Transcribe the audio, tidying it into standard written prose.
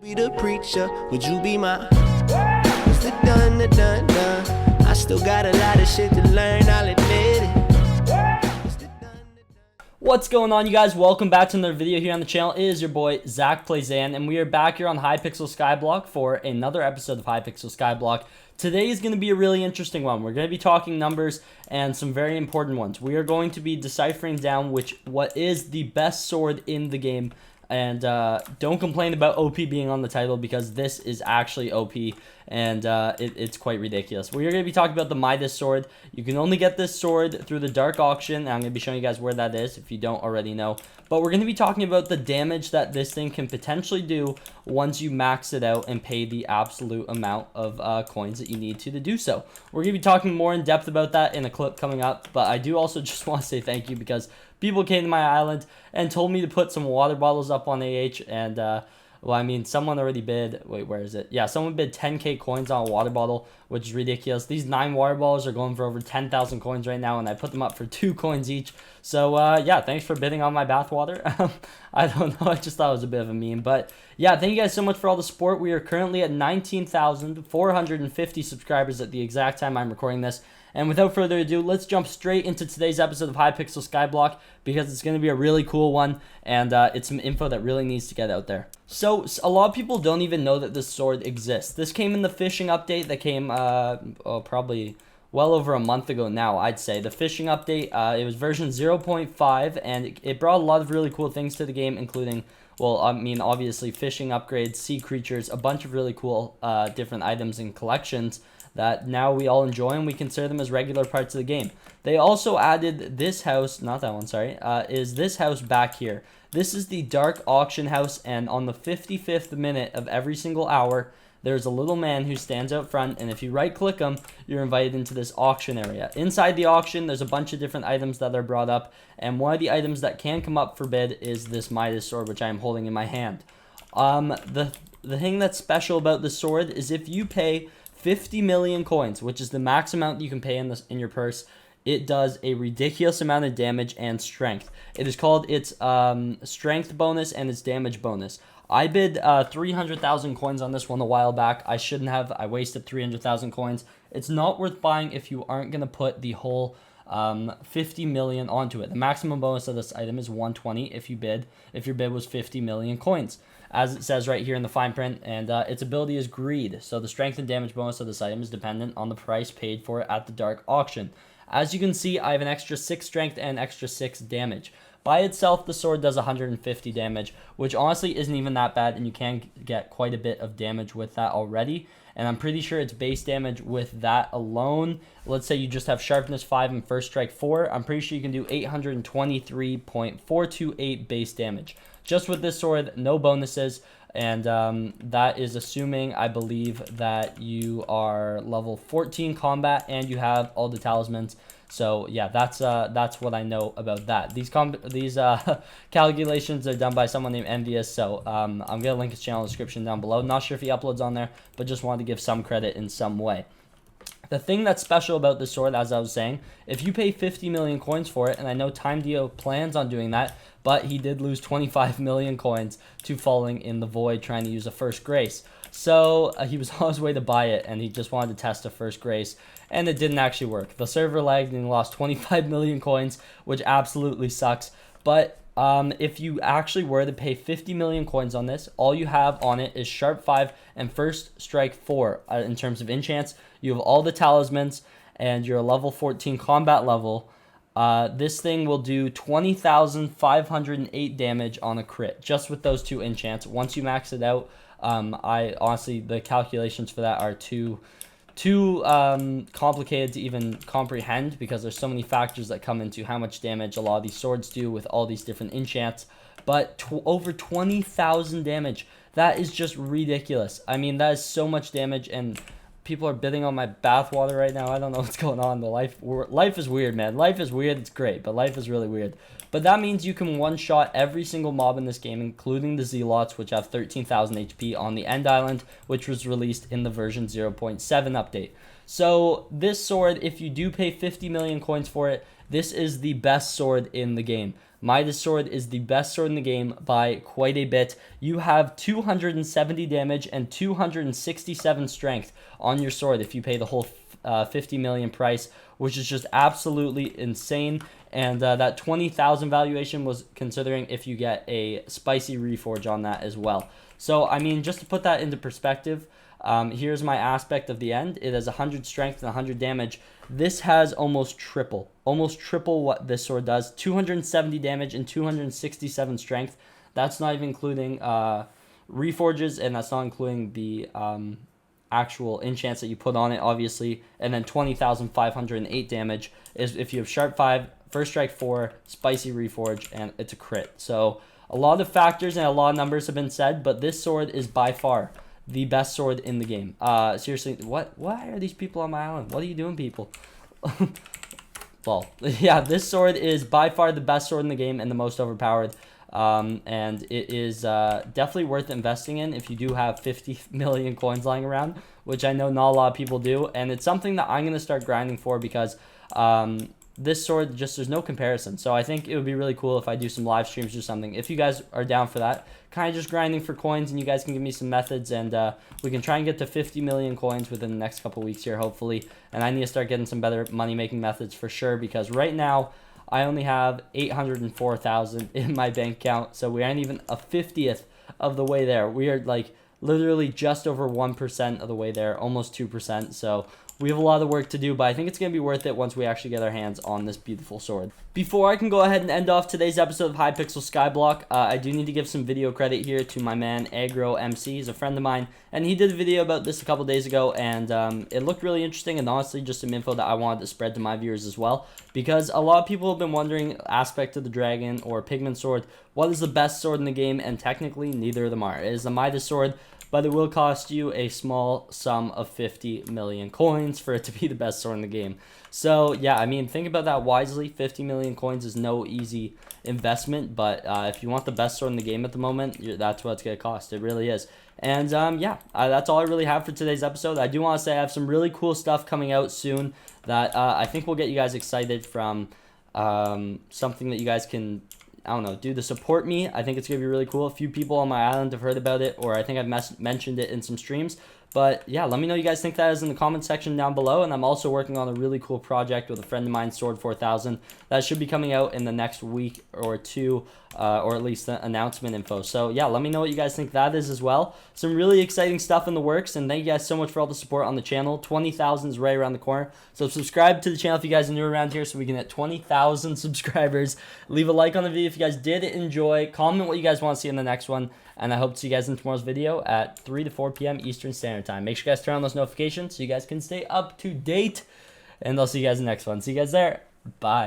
Be the preacher, would you be my? It's the done, the done, done. I still got a lot of shit to learn, I'll admit it. What's going on, you guys? Welcome back to another video here on the channel. It is your boy ZachPlaysAN, and we are back here on Hypixel Skyblock for another episode of Hypixel Skyblock. Today is going to be a really interesting one. We're going to be talking numbers and some very important ones. We are going to be deciphering down what is the best sword in the game. And don't complain about OP being on the title, because this is actually OP, and it's quite ridiculous. We are going to be talking about the MIDAS sword. You can only get this sword through the dark auction, and I'm going to be showing you guys where that is if you don't already know. But we're going to be talking about the damage that this thing can potentially do once you max it out and pay the absolute amount of coins that you need to do so. We're going to be talking more in depth about that in a clip coming up, but I do also just want to say thank you, because people came to my island and told me to put some water bottles up on AH, and well, I mean, someone already bid, wait, where is it? Yeah, someone bid 10k coins on a water bottle, which is ridiculous. These 9 water bottles are going for over 10,000 coins right now, and I put them up for 2 coins each. So yeah, thanks for bidding on my bathwater. I don't know, I just thought it was a bit of a meme. But yeah, thank you guys so much for all the support. We are currently at 19,450 subscribers at the exact time I'm recording this. And without further ado, let's jump straight into today's episode of Hypixel Skyblock, because it's going to be a really cool one, and it's some info that really needs to get out there. So, a lot of people don't even know that this sword exists. This came in the fishing update that came probably well over a month ago now, I'd say. The fishing update, it was version 0.5, and it brought a lot of really cool things to the game, including, well, I mean, obviously fishing upgrades, sea creatures, a bunch of really cool different items and collections that now we all enjoy, and we consider them as regular parts of the game. They also added this house, not that one, sorry, is this house back here. This is the dark auction house, and on the 55th minute of every single hour, there's a little man who stands out front, and if you right click him, you're invited into this auction area. Inside the auction, there's a bunch of different items that are brought up, and one of the items that can come up for bid is this MIDAS sword, which I am holding in my hand. The thing that's special about this sword is if you pay 50 million coins, which is the max amount you can pay in your purse, it does a ridiculous amount of damage and strength. It is called its strength bonus and its damage bonus. I bid 300,000 coins on this one a while back. I shouldn't have. I wasted 300,000 coins. It's not worth buying if you aren't going to put the whole 50 million onto it. The maximum bonus of this item is 120 if your bid was 50 million coins, as it says right here in the fine print, and its ability is greed. So the strength and damage bonus of this item is dependent on the price paid for it at the dark auction. As you can see, I have an extra 6 strength and extra 6 damage. By itself, the sword does 150 damage, which honestly isn't even that bad, and you can get quite a bit of damage with that already. And I'm pretty sure its base damage with that alone, let's say you just have sharpness 5 and first strike 4, I'm pretty sure you can do 823.428 base damage. Just with this sword, no bonuses, and that is assuming, I believe, that you are level 14 combat and you have all the talismans. So yeah, that's what I know about that. These calculations are done by someone named Envious, so I'm gonna link his channel in the description down below. Not sure if he uploads on there, but just wanted to give some credit in some way. The thing that's special about this sword, as I was saying, if you pay 50 million coins for it, and I know Time Dio plans on doing that, but he did lose 25 million coins to falling in the void trying to use a first grace. So he was on his way to buy it, and he just wanted to test a first grace, and it didn't actually work. The server lagged and he lost 25 million coins, which absolutely sucks. But if you actually were to pay 50 million coins on this, all you have on it is sharp 5 and first strike 4 in terms of enchants. You have all the talismans, and you're a level 14 combat level. This thing will do 20,508 damage on a crit, just with those 2 enchants. Once you max it out, I honestly, the calculations for that are too complicated to even comprehend, because there's so many factors that come into how much damage a lot of these swords do with all these different enchants. But over 20,000 damage, that is just ridiculous. I mean, that is so much damage, and people are bidding on my bathwater right now. I don't know what's going on. Life is weird, man. Life is weird. It's great, but life is really weird. But that means you can one-shot every single mob in this game, including the Zealots, which have 13,000 HP on the End Island, which was released in the version 0.7 update. So this sword, if you do pay 50 million coins for it, this is the best sword in the game. Midas sword is the best sword in the game by quite a bit. You have 270 damage and 267 strength on your sword if you pay the whole 50 million price, which is just absolutely insane. And that 20,000 valuation was considering if you get a spicy reforge on that as well. So I mean, just to put that into perspective, here's my aspect of the end. It has 100 strength and 100 damage. This has almost triple what this sword does. 270 damage and 267 strength. That's not even including reforges, and that's not including the actual enchants that you put on it, obviously. And then 20,508 damage is if you have sharp 5, first strike 4, spicy reforge, and it's a crit. So a lot of factors and a lot of numbers have been said, but this sword is by far the best sword in the game. Seriously, why are these people on my island? What are you doing, people? Well, yeah, this sword is by far the best sword in the game and the most overpowered. And it is definitely worth investing in if you do have 50 million coins lying around, which I know not a lot of people do. And it's something that I'm going to start grinding for because this sword, just there's no comparison. So I think it would be really cool if I do some live streams or something. If you guys are down for that, kind of just grinding for coins, and you guys can give me some methods, and we can try and get to 50 million coins within the next couple weeks here, hopefully. And I need to start getting some better money-making methods for sure, because right now I only have 804,000 in my bank account, so we aren't even a 50th of the way there. We are like literally just over 1% of the way there, almost 2%. So we have a lot of work to do, but I think it's going to be worth it once we actually get our hands on this beautiful sword. Before I can go ahead and end off today's episode of Hypixel Skyblock, I do need to give some video credit here to my man Agro MC. He's a friend of mine, and he did a video about this a couple days ago, and it looked really interesting, and honestly just some info that I wanted to spread to my viewers as well, because a lot of people have been wondering, aspect of the dragon or pigman sword, what is the best sword in the game, and technically neither of them are. It is the Midas sword, but it will cost you a small sum of 50 million coins for it to be the best sword in the game. So yeah, I mean, think about that wisely. 50 million coins is no easy investment, but if you want the best sword in the game at the moment, that's what it's going to cost. It really is. And yeah, that's all I really have for today's episode. I do want to say I have some really cool stuff coming out soon that I think will get you guys excited from something that you guys can, I don't know, do to support me. I think it's going to be really cool. A few people on my island have heard about it, or I think I've mentioned it in some streams. But yeah, let me know what you guys think that is in the comment section down below. And I'm also working on a really cool project with a friend of mine, Sword 4000, that should be coming out in the next week or two, or at least the announcement info. So yeah, let me know what you guys think that is as well. Some really exciting stuff in the works, and thank you guys so much for all the support on the channel. 20,000 is right around the corner. So subscribe to the channel if you guys are new around here so we can hit 20,000 subscribers. Leave a like on the video if you guys did enjoy. Comment what you guys want to see in the next one. And I hope to see you guys in tomorrow's video at 3 to 4 p.m. Eastern Standard Time. Make sure you guys turn on those notifications so you guys can stay up to date. And I'll see you guys in the next one. See you guys there. Bye.